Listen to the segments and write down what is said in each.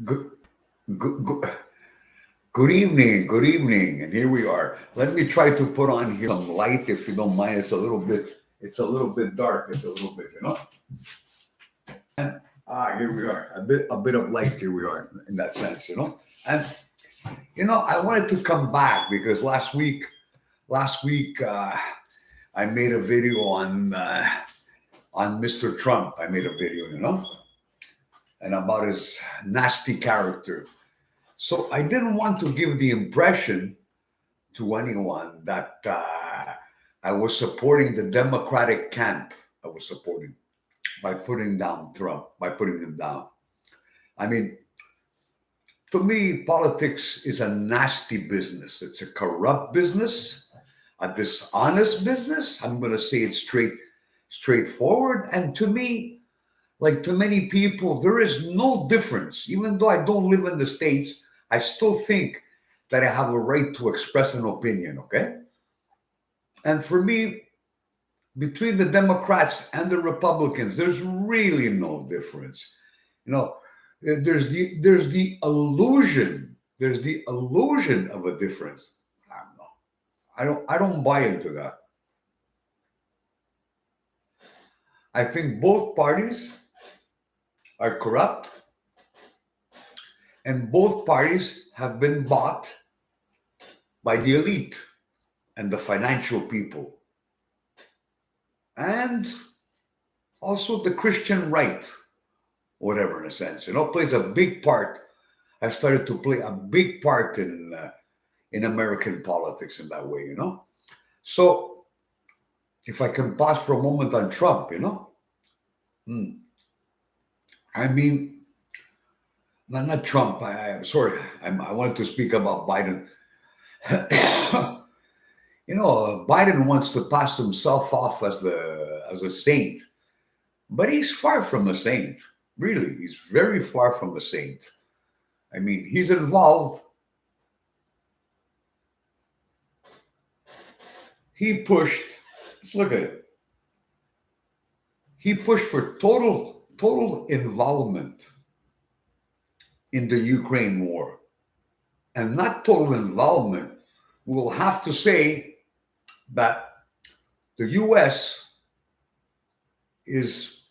Good, good, good, good evening, good evening, and here we are. Let me try to put on here some light, if you don't mind. It's a little bit dark. It's a little bit, And here we are. A bit of light. Here we are in that sense. And I wanted to come back because last week, I made a video on Mr. Trump. I made a video, and about his nasty character. So I didn't want to give the impression to anyone that I was supporting the Democratic camp. I was supporting by putting down Trump, by putting him down. I mean, to me, politics is a nasty business. It's a corrupt business, a dishonest business. I'm going to say it straightforward. And to me, like to many people, there is no difference. Even though I don't live in the States, I still think that I have a right to express an opinion, okay? And for me, between the Democrats and the Republicans, there's really no difference. There's the illusion. There's the illusion of a difference. I don't buy into that. I think both parties are corrupt, and both parties have been bought by the elite and the financial people, and also the Christian right, whatever, in a sense, plays a big part. I've started to play a big part in American politics in that way. So if I can pause for a moment on Trump, I mean, not Trump. I'm sorry. I wanted to speak about Biden. Biden wants to pass himself off as a saint, but he's far from a saint. Really, he's very far from a saint. I mean, he's involved. He pushed. Let's look at it. He pushed for total involvement in the Ukraine war, and not total involvement. We'll have to say that the U.S. is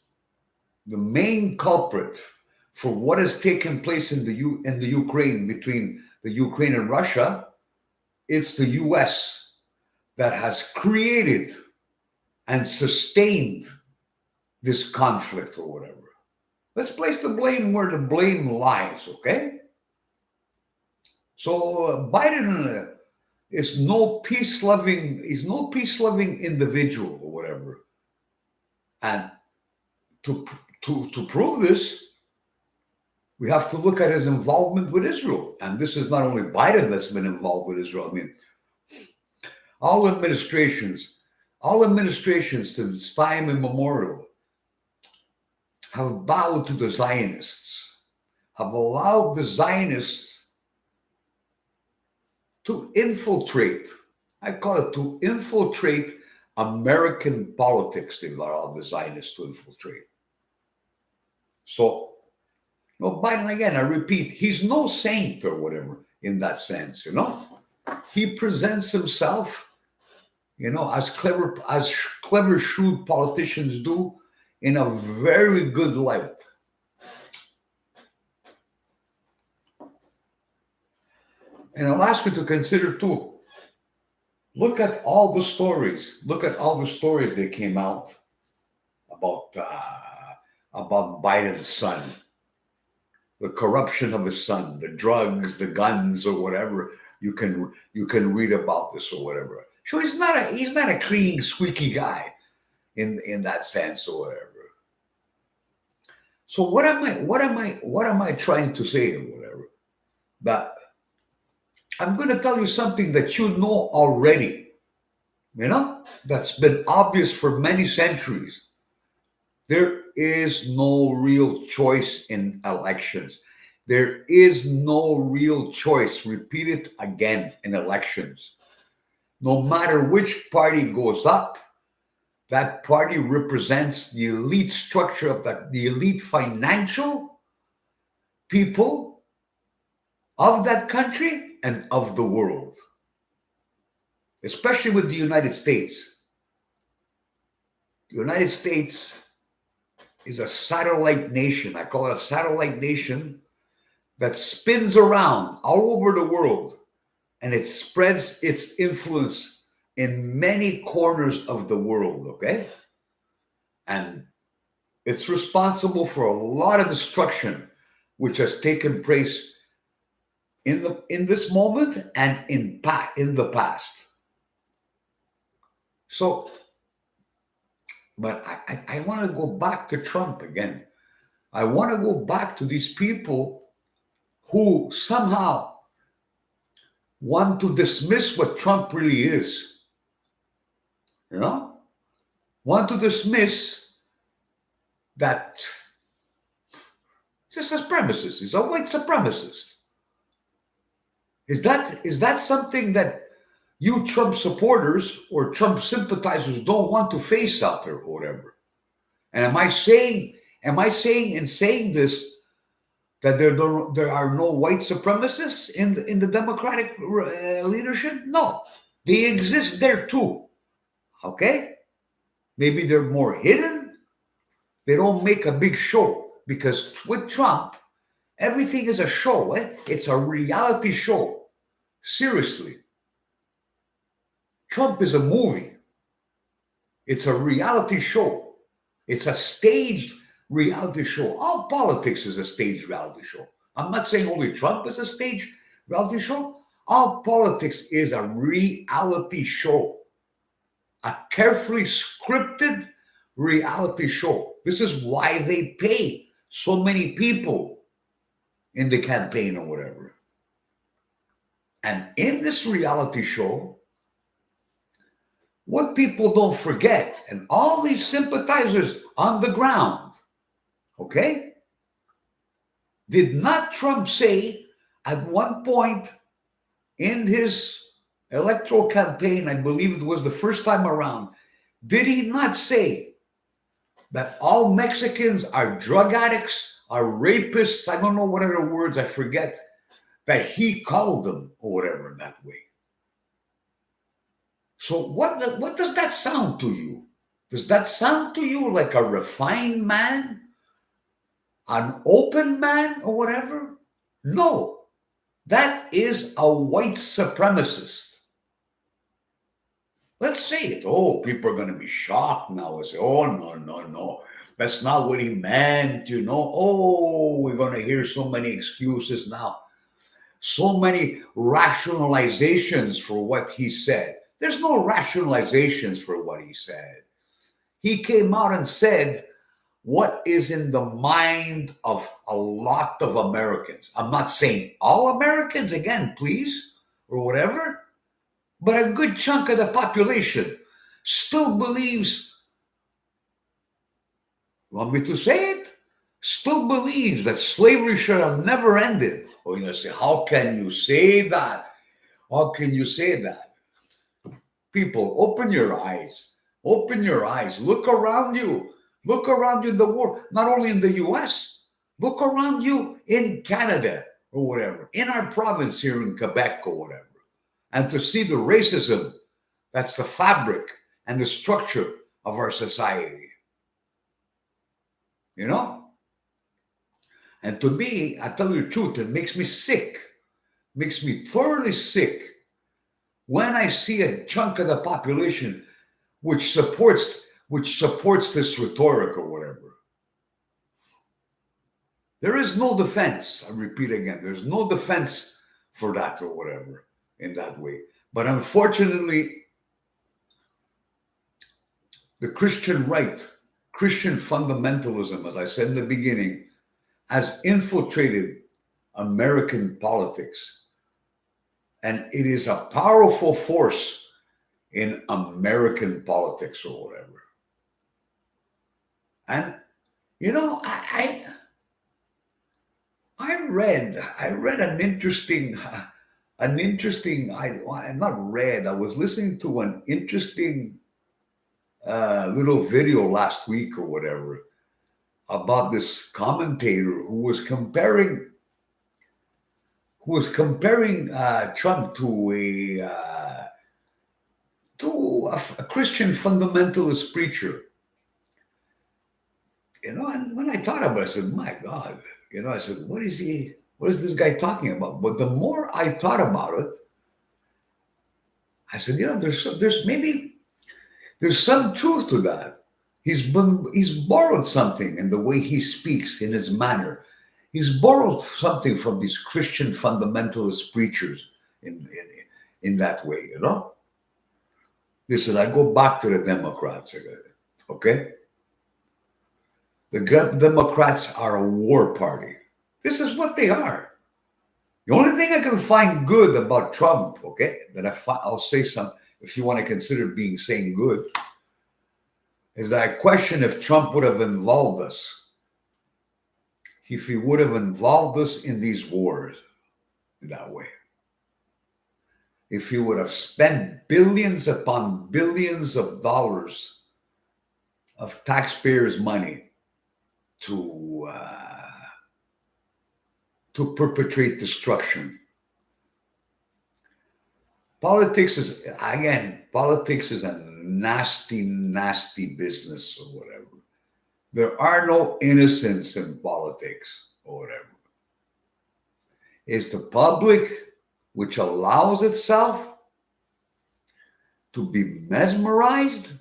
the main culprit for what has taken place in the Ukraine, between the Ukraine and Russia. It's the U.S. that has created and sustained this conflict or whatever. Let's place the blame where the blame lies, okay? So Biden is no peace-loving individual or whatever. And to prove this, we have to look at his involvement with Israel. And this is not only Biden that's been involved with Israel. I mean, all administrations since time immemorial have bowed to the Zionists, have allowed the Zionists to infiltrate, I call it to infiltrate American politics. They've allowed the Zionists to infiltrate. So, Biden, again, I repeat, he's no saint or whatever in that sense, He presents himself, as clever, shrewd politicians do, in a very good light. And I'll ask you to consider too. Look at all the stories. That came out about Biden's son, the corruption of his son, the drugs, the guns, or whatever. You can read about this or whatever. So he's not a clean, squeaky guy in that sense or whatever. So what am I trying to say or whatever? That I'm going to tell you something that you know already, that's been obvious for many centuries. There is no real choice in elections. There is no real choice, repeat it again, in elections. No matter which party goes up, that party represents the elite structure of the elite financial people of that country and of the world, especially with the United States. The United States is a satellite nation. I call it a satellite nation that spins around all over the world, and it spreads its influence in many corners of the world, okay? And it's responsible for a lot of destruction which has taken place in this moment and in the past. So, but I want to go back to Trump again. I want to go back to these people who somehow want to dismiss what Trump really is. You know? Want to dismiss that he's a supremacist. He's a white supremacist. Is that something that you Trump supporters or Trump sympathizers don't want to face out there or whatever? And am I saying in saying this that there are no white supremacists in the Democratic leadership? No, they exist there too. Okay, maybe they're more hidden. They don't make a big show because with Trump, everything is a show. It's a reality show. Seriously. Trump is a movie. It's a reality show. It's a staged reality show. All politics is a staged reality show. I'm not saying only Trump is a staged reality show. All politics is a reality show. A carefully scripted reality show. This is why they pay so many people in the campaign or whatever. And in this reality show, what people don't forget, and all these sympathizers on the ground, okay? Did not Trump say at one point in his electoral campaign, I believe it was the first time around, did he not say that all Mexicans are drug addicts, are rapists? I don't know what other words, I forget, that he called them or whatever that way. So what does that sound to you? Does that sound to you like a refined man? An open man or whatever? No, that is a white supremacist. Let's say it. Oh, people are going to be shocked now and say, oh, no. That's not what he meant, you know. Oh, we're going to hear so many excuses now. So many rationalizations for what he said. There's no rationalizations for what he said. He came out and said what is in the mind of a lot of Americans. I'm not saying all Americans, again, please, or whatever, but a good chunk of the population still believes, want me to say it? Still believes that slavery should have never ended. Or you're going to say, how can you say that? How can you say that? People, open your eyes. Open your eyes. Look around you. Look around you in the world, not only in the US. Look around you in Canada or whatever, in our province here in Quebec or whatever. And to see the racism, that's the fabric and the structure of our society. You know? And to me, I tell you the truth, it makes me sick, makes me thoroughly sick when I see a chunk of the population which supports this rhetoric or whatever. There is no defense, I repeat again, there's no defense for that or whatever in that way. But unfortunately, the Christian right, Christian fundamentalism, as I said in the beginning, has infiltrated American politics. And it is a powerful force in American politics or whatever. And, you know, I read an interesting, I was listening to an interesting little video last week or whatever about this commentator who was comparing who was comparing Trump to a Christian fundamentalist preacher. And when I thought about it, I said, my God, I said, what is this guy talking about? But the more I thought about it, I said, there's some truth to that. He's borrowed something in the way he speaks, in his manner. He's borrowed something from these Christian fundamentalist preachers in that way, Listen, I go back to the Democrats, okay? The Democrats are a war party. This is what they are. The only thing I can find good about Trump, okay, I'll say some, if you want to consider saying good, is that I question if Trump would have involved us, if he would have involved us in these wars in that way. If he would have spent billions upon billions of dollars of taxpayers' money to perpetrate destruction. Politics is a nasty, nasty business or whatever. There are no innocents in politics or whatever. It's the public which allows itself to be mesmerized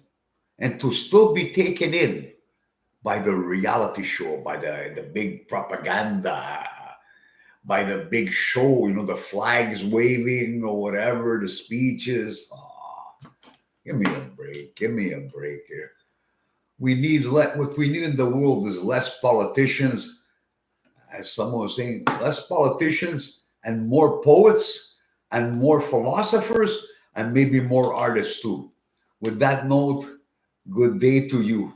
and to still be taken in by the reality show, by the big propaganda, by the big show, the flags waving or whatever, the speeches. Give me a break. Give me a break here. What we need in the world is less politicians, as someone was saying, less politicians and more poets and more philosophers and maybe more artists too. With that note, good day to you.